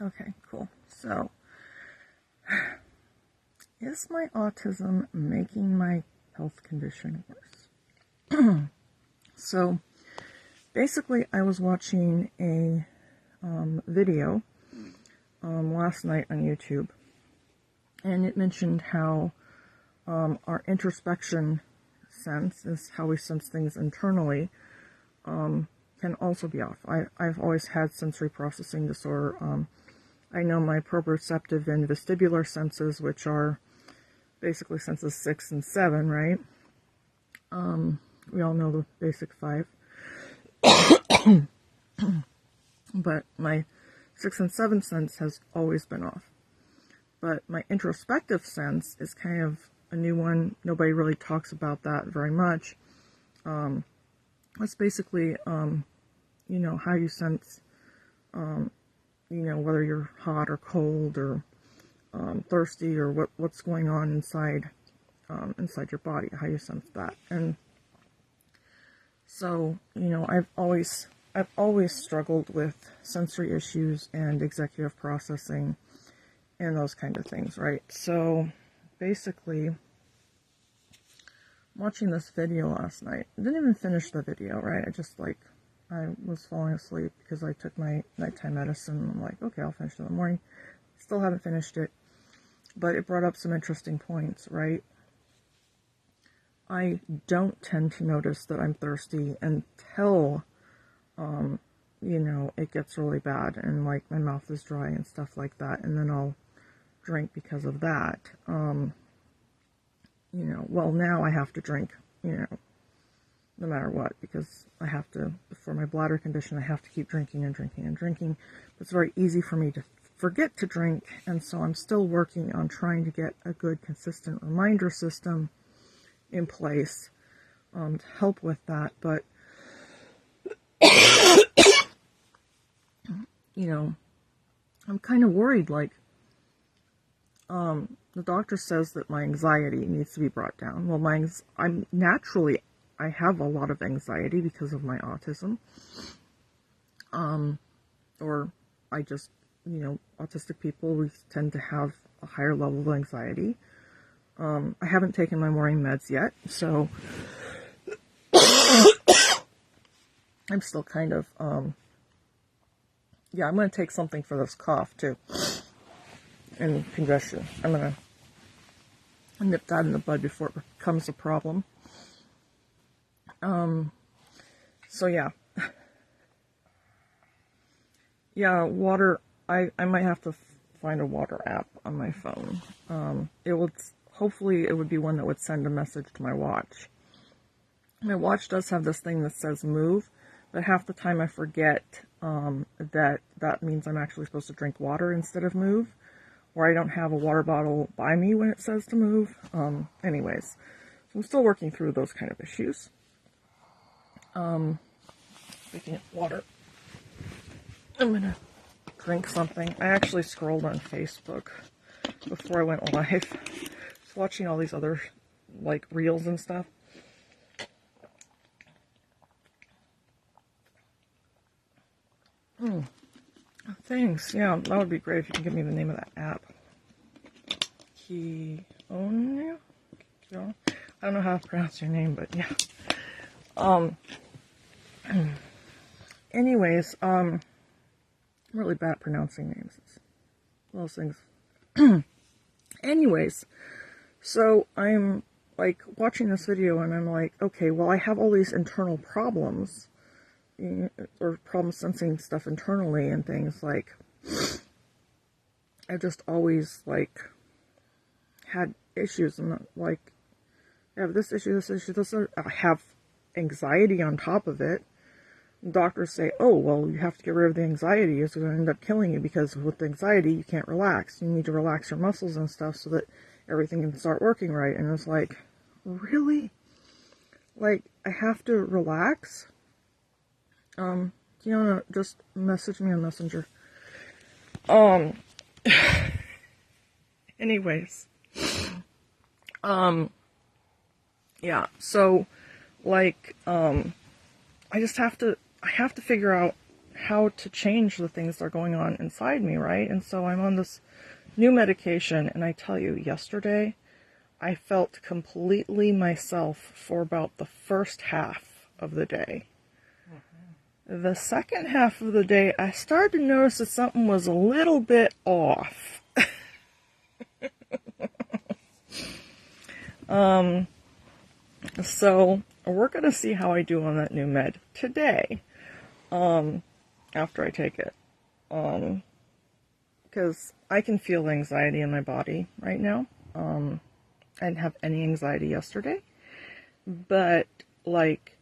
Okay, cool. So, is my autism making my health condition worse? So, basically, I was watching a video last night on YouTube, and it mentioned how our introspection sense is how we sense things internally, can also be off. I've always had sensory processing disorder. I know my proprioceptive and vestibular senses, which are basically senses 6 and 7, right? We all know the basic 5. But my 6 and 7 sense has always been off. But my introspective sense is kind of a new one. Nobody really talks about that very much. It's basically, how you sense, whether you're hot or cold or thirsty or what's going on inside your body, how you sense that. And so, I've always struggled with sensory issues and executive processing and those kind of things, right? So basically, watching this video last night, I didn't even finish the video, right? I was falling asleep because I took my nighttime medicine. I'm like, okay, I'll finish it in the morning. Still haven't finished it, but it brought up some interesting points, right? I don't tend to notice that I'm thirsty until, it gets really bad and like my mouth is dry and stuff like that, and then I'll drink because of that. Now I have to drink, no matter what, because I have to, for my bladder condition, I have to keep drinking and drinking and drinking. It's very easy for me to forget to drink, and so I'm still working on trying to get a good, consistent reminder system in place to help with that. But, I'm kind of worried, like, the doctor says that my anxiety needs to be brought down. Well, I have a lot of anxiety because of my autism. Or I just, autistic people, we tend to have a higher level of anxiety. I haven't taken my morning meds yet, so I'm still kind of, I'm going to take something for this cough, too, and congestion. I'm going to nip that in the bud before it becomes a problem. So yeah. Yeah, water, I might have to find a water app on my phone. Hopefully it would be one that would send a message to my watch. My watch does have this thing that says move, but half the time I forget that means I'm actually supposed to drink water instead of move, or I don't have a water bottle by me when it says to move. Anyways, so I'm still working through those kind of issues. Speaking of water, I'm going to drink something. I actually scrolled on Facebook before I went live, just watching all these other, reels and stuff. Thanks. Yeah, that would be great if you can give me the name of that app. Koenig? I don't know how to pronounce your name, but yeah. Anyways, I'm really bad at pronouncing names. It's one of those things. Anyways, so I'm watching this video and I'm like, okay, well, I have all these internal problems, or problem sensing stuff internally and things. I've just always had issues, and I have this issue, I have anxiety on top of it. Doctors say, oh, well, you have to get rid of the anxiety. It's going to end up killing you, because with the anxiety, you can't relax. You need to relax your muscles and stuff so that everything can start working right. And it's like, really? I have to relax? Just message me on Messenger. Anyways. Yeah, so, I have to figure out how to change the things that are going on inside me, right? And so I'm on this new medication, and I tell you, yesterday I felt completely myself for about the first half of the day. The second half of the day, I started to notice that something was a little bit off. So we're going to see how I do on that new med today, after I take it. Because I can feel anxiety in my body right now. I didn't have any anxiety yesterday, but like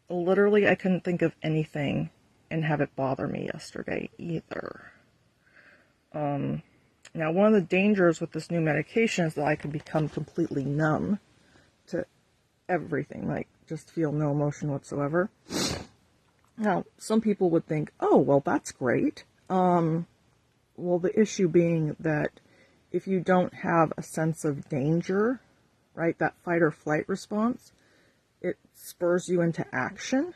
literally I couldn't think of anything and have it bother me yesterday either. Now, one of the dangers with this new medication is that I could become completely numb to everything, like just feel no emotion whatsoever. Now, some people would think, oh, well, that's great. Well, the issue being that if you don't have a sense of danger, right, that fight or flight response, it spurs you into action.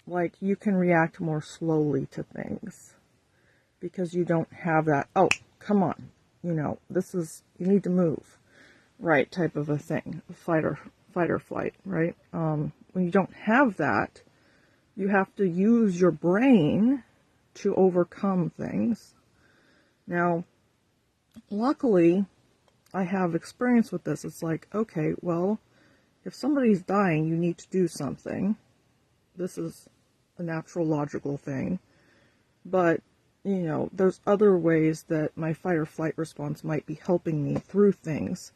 Like you can react more slowly to things because you don't have that, oh, come on, this is, you need to move, right, type of a thing, fight or flight, right? When you don't have that, you have to use your brain to overcome things. Now, luckily, I have experience with this. It's like, okay, well, if somebody's dying, you need to do something. This is a natural, logical thing. But, there's other ways that my fight or flight response might be helping me through things.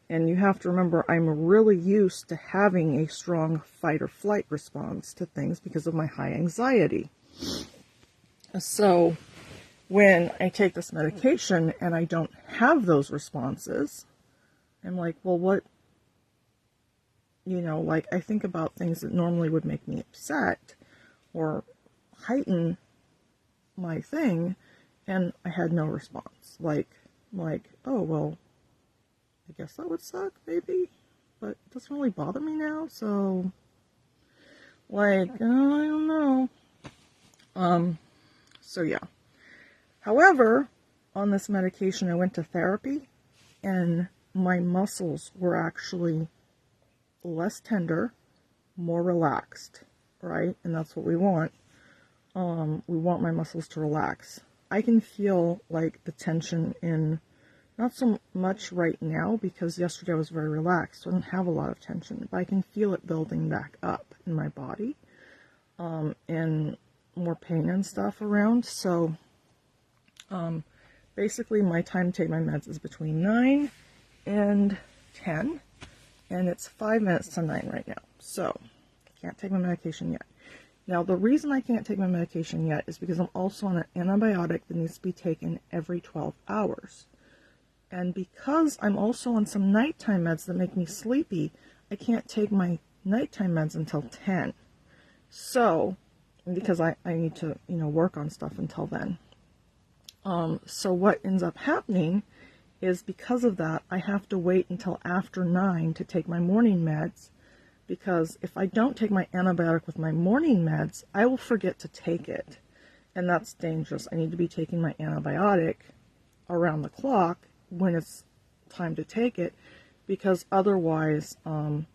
And you have to remember, I'm really used to having a strong fight or flight response to things because of my high anxiety. So when I take this medication and I don't have those responses, I'm like, well, what, like I think about things that normally would make me upset or heighten my thing, and I had no response. Like, oh, well, I guess that would suck, maybe, but it doesn't really bother me now, so, like, I don't know. So yeah. However, on this medication, I went to therapy, and my muscles were actually less tender, more relaxed, right? And that's what we want. We want my muscles to relax. I can feel, like, the tension in, not so much right now, because yesterday I was very relaxed, so I don't have a lot of tension, but I can feel it building back up in my body, and more pain and stuff around. So, basically my time to take my meds is between 9 and 10, and it's 5 minutes to 9 right now, so I can't take my medication yet. Now, the reason I can't take my medication yet is because I'm also on an antibiotic that needs to be taken every 12 hours. And because I'm also on some nighttime meds that make me sleepy, I can't take my nighttime meds until 10. So, because I need to, work on stuff until then. So what ends up happening is because of that, I have to wait until after 9 to take my morning meds, because if I don't take my antibiotic with my morning meds, I will forget to take it. And that's dangerous. I need to be taking my antibiotic around the clock when it's time to take it, because otherwise, I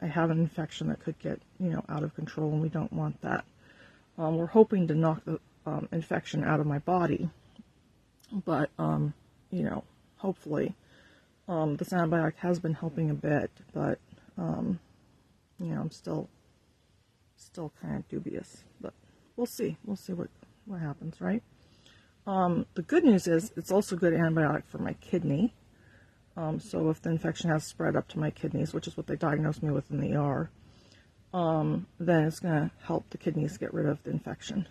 have an infection that could get, out of control, and we don't want that. We're hoping to knock the infection out of my body, but, hopefully, this antibiotic has been helping a bit, but, I'm still kind of dubious, but we'll see what happens, right? The good news is it's also a good antibiotic for my kidney. So if the infection has spread up to my kidneys, which is what they diagnosed me with in the ER, then it's going to help the kidneys get rid of the infection.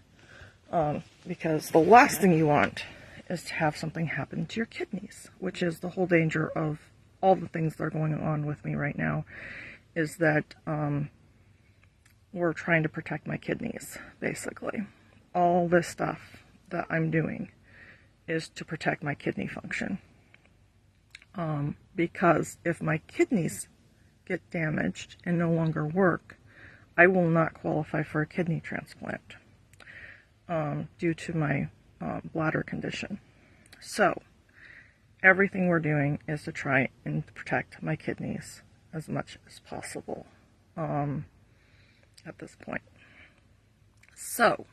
Because the last thing you want is to have something happen to your kidneys, which is the whole danger of all the things that are going on with me right now, is that we're trying to protect my kidneys, basically. All this stuff that I'm doing is to protect my kidney function. Because if my kidneys get damaged and no longer work, I will not qualify for a kidney transplant due to my bladder condition. So everything we're doing is to try and protect my kidneys as much as possible at this point. So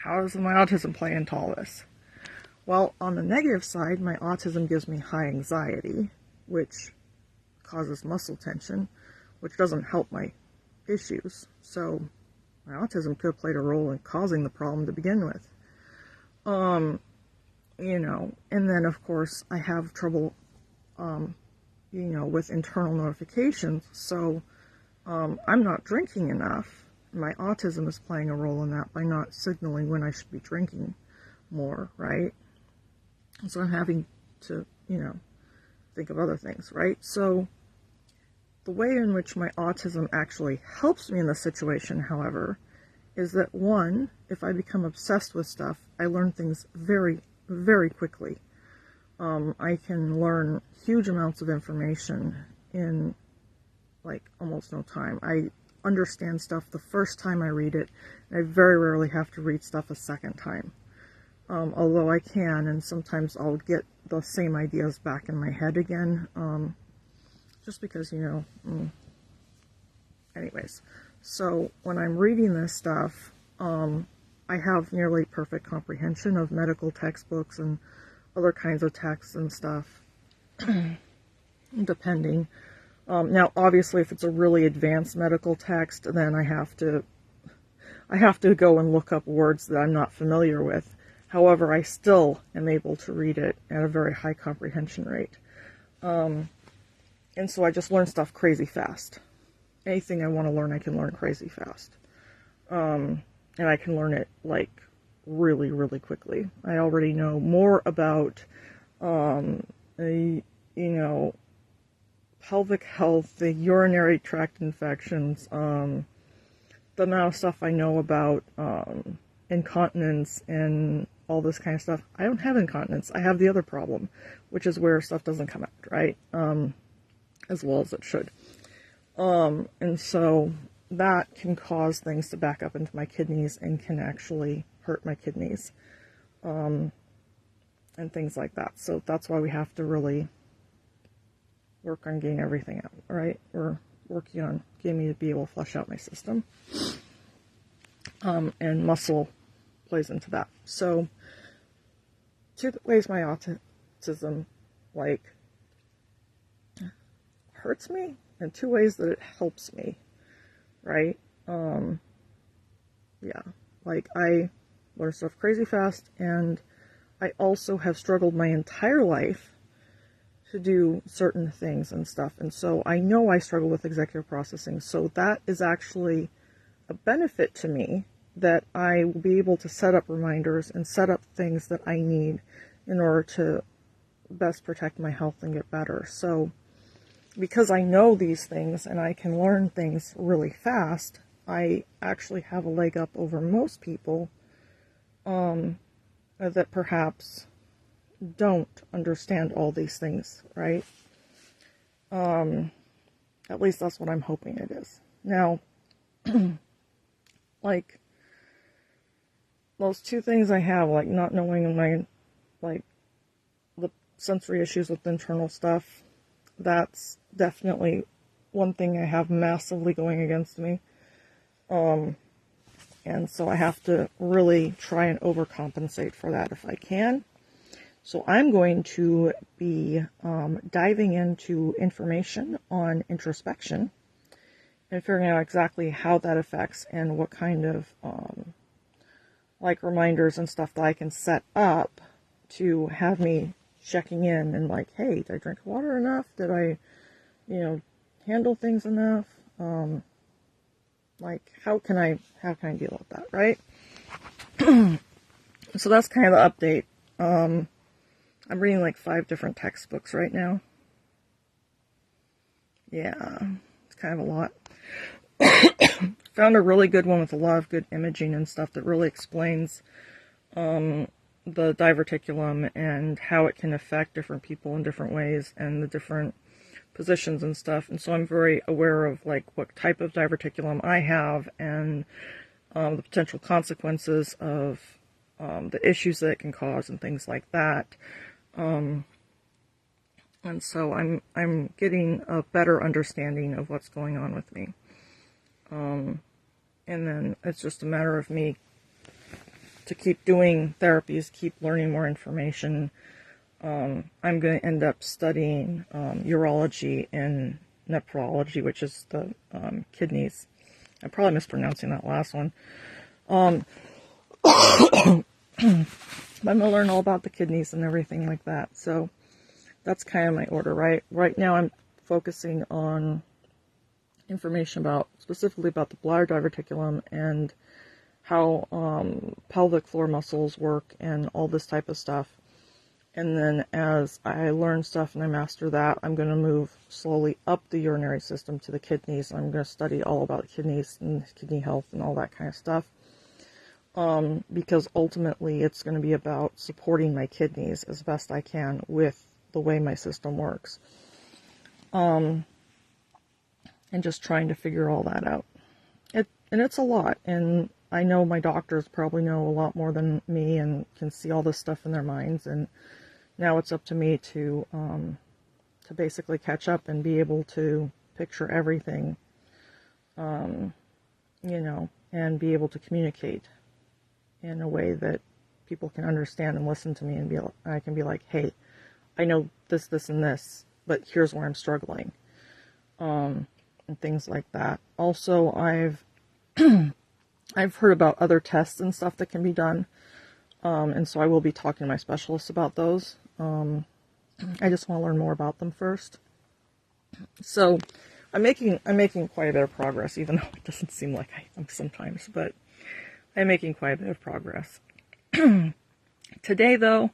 how does my autism play into all this? Well, on the negative side, my autism gives me high anxiety, which causes muscle tension, which doesn't help my issues. So my autism could have played a role in causing the problem to begin with. You know, and then of course I have trouble, you know, with internal notifications. So I'm not drinking enough. My autism is playing a role in that by not signaling when I should be drinking more, right? So I'm having to, you know, think of other things, right? So the way in which my autism actually helps me in this situation, however, is that one, if I become obsessed with stuff, I learn things very, very quickly. I can learn huge amounts of information in like almost no time. I understand stuff the first time I read it, and I very rarely have to read stuff a second time. Although I can, and sometimes I'll get the same ideas back in my head again, just because, you know, anyways. So when I'm reading this stuff, I have nearly perfect comprehension of medical textbooks and other kinds of texts and stuff, depending. Now, obviously, if it's a really advanced medical text, then I have to go and look up words that I'm not familiar with. However, I still am able to read it at a very high comprehension rate. And so I just learn stuff crazy fast. Anything I want to learn, I can learn crazy fast. And I can learn it, like, really, really quickly. I already know more about, you know, pelvic health, the urinary tract infections, the amount of stuff I know about incontinence and all this kind of stuff. I don't have incontinence. I have the other problem, which is where stuff doesn't come out, right? As well as it should. And so that can cause things to back up into my kidneys and can actually hurt my kidneys, and things like that. So that's why we have to really work on getting everything out, right? We're working on getting me to be able to flush out my system. And muscle plays into that. So, two ways my autism, like, hurts me, and two ways that it helps me, right? Yeah, like, I learn stuff crazy fast, and I also have struggled my entire life to do certain things and stuff, and so I know I struggle with executive processing, so that is actually a benefit to me, that I will be able to set up reminders and set up things that I need in order to best protect my health and get better. So because I know these things and I can learn things really fast, I actually have a leg up over most people that perhaps don't understand all these things, right? At least that's what I'm hoping it is. Now, like, those two things I have, like not knowing my, like, the sensory issues with internal stuff, that's definitely one thing I have massively going against me. And so I have to really try and overcompensate for that if I can. So I'm going to be diving into information on introspection and figuring out exactly how that affects and what kind of like reminders and stuff that I can set up to have me checking in and like, hey, did I drink water enough? Did I, you know, handle things enough? Like, how can I deal with that, right? So that's kind of the update. I'm reading like 5 different textbooks right now. Yeah, it's kind of a lot. Found a really good one with a lot of good imaging and stuff that really explains the diverticulum and how it can affect different people in different ways and the different positions and stuff, and so I'm very aware of like what type of diverticulum I have and the potential consequences of the issues that it can cause and things like that. And so I'm getting a better understanding of what's going on with me. And then it's just a matter of me to keep doing therapies, keep learning more information. I'm going to end up studying urology and nephrology, which is the kidneys. I'm probably mispronouncing that last one. But I'm going to learn all about the kidneys and everything like that. So that's kind of my order, right? Right now I'm focusing on information specifically about the bladder diverticulum and how pelvic floor muscles work and all this type of stuff. And then as I learn stuff and I master that, I'm going to move slowly up the urinary system to the kidneys. I'm going to study all about kidneys and kidney health and all that kind of stuff. Because ultimately it's going to be about supporting my kidneys as best I can with the way my system works. And just trying to figure all that out. And it's a lot. And I know my doctors probably know a lot more than me and can see all this stuff in their minds. And now it's up to me to basically catch up and be able to picture everything, and be able to communicate in a way that people can understand and listen to me, and I can be like, hey, I know this, this, and this, but here's where I'm struggling, and things like that. Also, I've heard about other tests and stuff that can be done, and so I will be talking to my specialists about those. I just want to learn more about them first. So I'm making quite a bit of progress, even though it doesn't seem like I am sometimes, but I'm making quite a bit of progress. Today, though,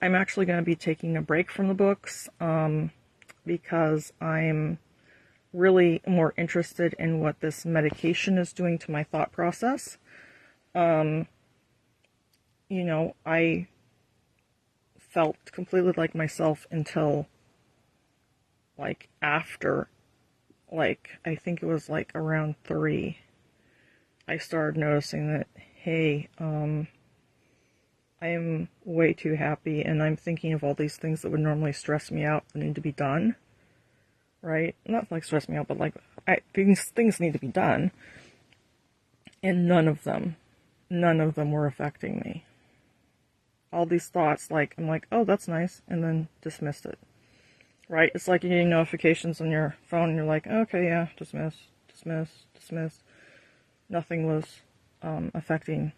I'm actually going to be taking a break from the books, because I'm really more interested in what this medication is doing to my thought process. I felt completely like myself until, like, after, like, I think it was, like, around 3, I started noticing that, hey, I am way too happy, and I'm thinking of all these things that would normally stress me out that need to be done, right? Not, like, stress me out, but, like, these things need to be done, and none of them were affecting me. All these thoughts, like, I'm like, oh, that's nice, and then dismissed it, right? It's like you're getting notifications on your phone, and you're like, okay, yeah, dismiss. Nothing was affecting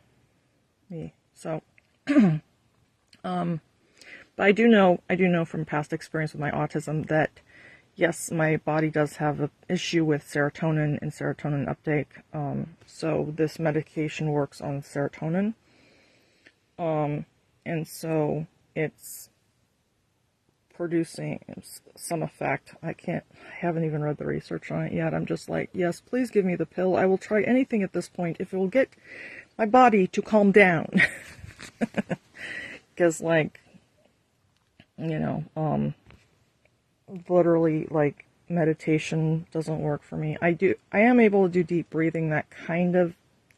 me. So, but I do know from past experience with my autism that, yes, my body does have an issue with serotonin and serotonin uptake. So this medication works on serotonin. And so it's producing some effect. I haven't even read the research on it yet. I'm just like, yes, please give me the pill. I will try anything at this point if it will get my body to calm down. Because, like, literally, like, meditation doesn't work for me. I am able to do deep breathing. That kind of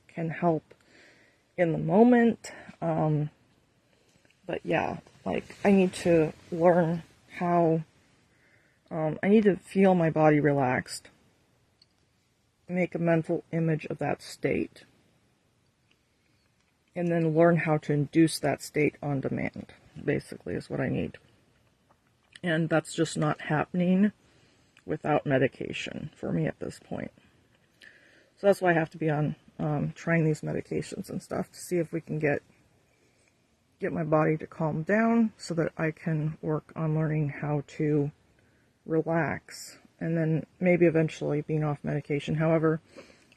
can help in the moment. But yeah, like, I need to learn how, I need to feel my body relaxed, make a mental image of that state, and then learn how to induce that state on demand, basically, is what I need. And that's just not happening without medication for me at this point. So that's why I have to be on trying these medications and stuff to see if we can get my body to calm down so that I can work on learning how to relax, and then maybe eventually being off medication. However,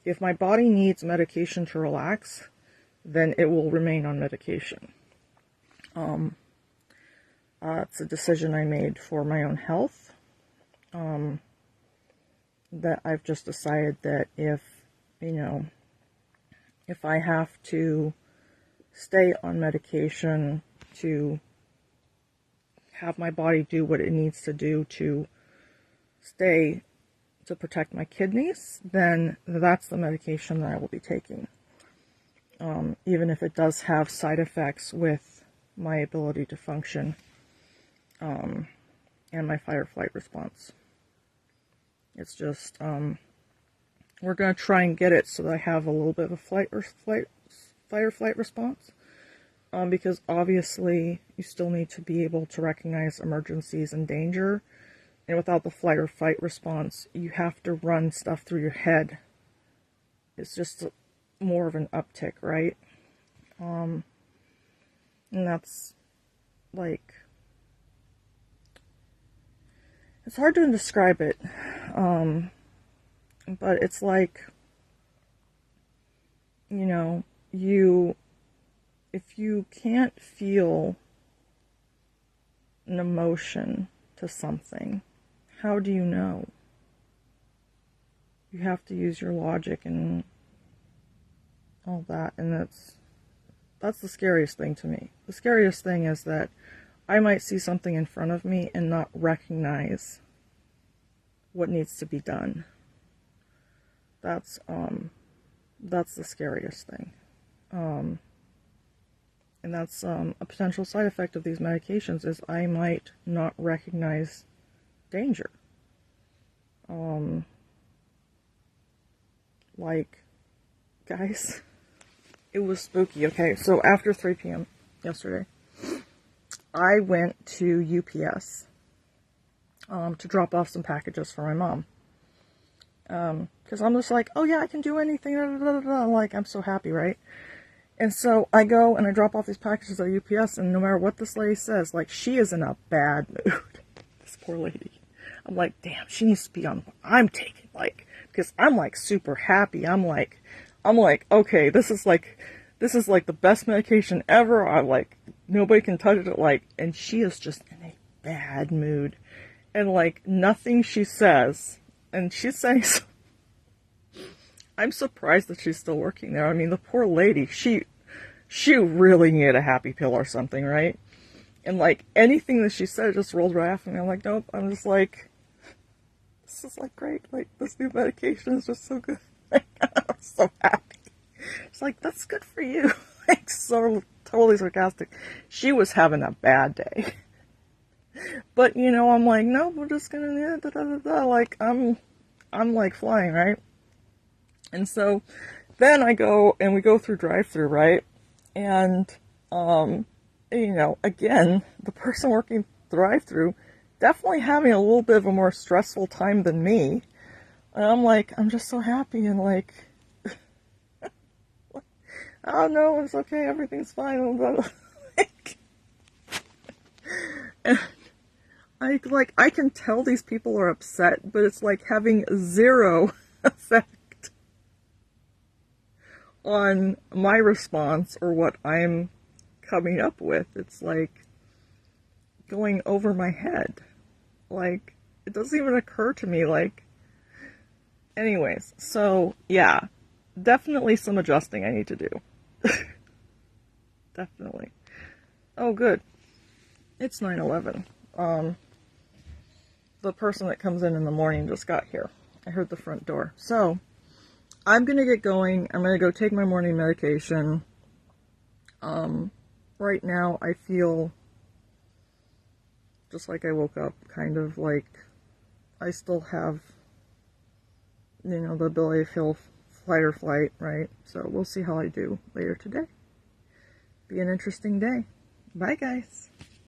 if my body needs medication to relax, then it will remain on medication. It's a decision I made for my own health, that I've just decided that if I have to stay on medication to have my body do what it needs to do to stay to protect my kidneys, then that's the medication that I will be taking. Even if it does have side effects with my ability to function and my fight or flight response. It's just, we're going to try and get it so that I have a little bit of a fight or flight response. Because obviously you still need to be able to recognize emergencies and danger. And without the flight or fight response, you have to run stuff through your head. It's just more of an uptick, right? And that's like, it's hard to describe it. But it's like, you know, if you can't feel an emotion to something, how do you know? You have to use your logic and all that, and that's the scariest thing to me. The scariest thing is that I might see something in front of me and not recognize what needs to be done. That's the scariest thing. And that's a potential side effect of these medications is I might not recognize danger. Like, guys, it was spooky. Okay, so after 3 p.m. yesterday, I went to UPS to drop off some packages for my mom. Because I'm just like, oh yeah, I can do anything. Like, I'm so happy, right? And so I go and I drop off these packages at UPS, and no matter what this lady says, like, she is in a bad mood. This poor lady. I'm like, damn, she needs to be on what I'm taking, like, because I'm like super happy. I'm like, okay, this is like the best medication ever. I'm like, nobody can touch it, like, and she is just in a bad mood. And like, nothing she says, and she's saying so, I'm surprised that she's still working there. I mean, the poor lady, she really needed a happy pill or something, right? And like, anything that she said just rolled right after me. I'm like, nope. I'm just like, this is like great. Like, this new medication is just so good. I'm so happy. It's like, that's good for you. Like, so totally sarcastic. She was having a bad day. But, you know, I'm like, no, we're just gonna, like, I'm like flying, right? And so then I go and we go through drive-thru, right? And, you know, again, the person working drive-thru definitely having a little bit of a more stressful time than me. And I'm like, I'm just so happy and like, oh no, it's okay, everything's fine. And I can tell these people are upset, but it's like having zero effect on my response or what I'm coming up with. It's like going over my head. Like, it doesn't even occur to me, like, anyways, so yeah, definitely some adjusting I need to do. Definitely. Oh, good. It's 9/11. The person that comes in the morning just got here. I heard the front door. So, I'm going to get going. I'm going to go take my morning medication. Right now, I feel just like I woke up, kind of like I still have, you know, the ability to feel fight or flight, right? So we'll see how I do later today. Be an interesting day. Bye, guys.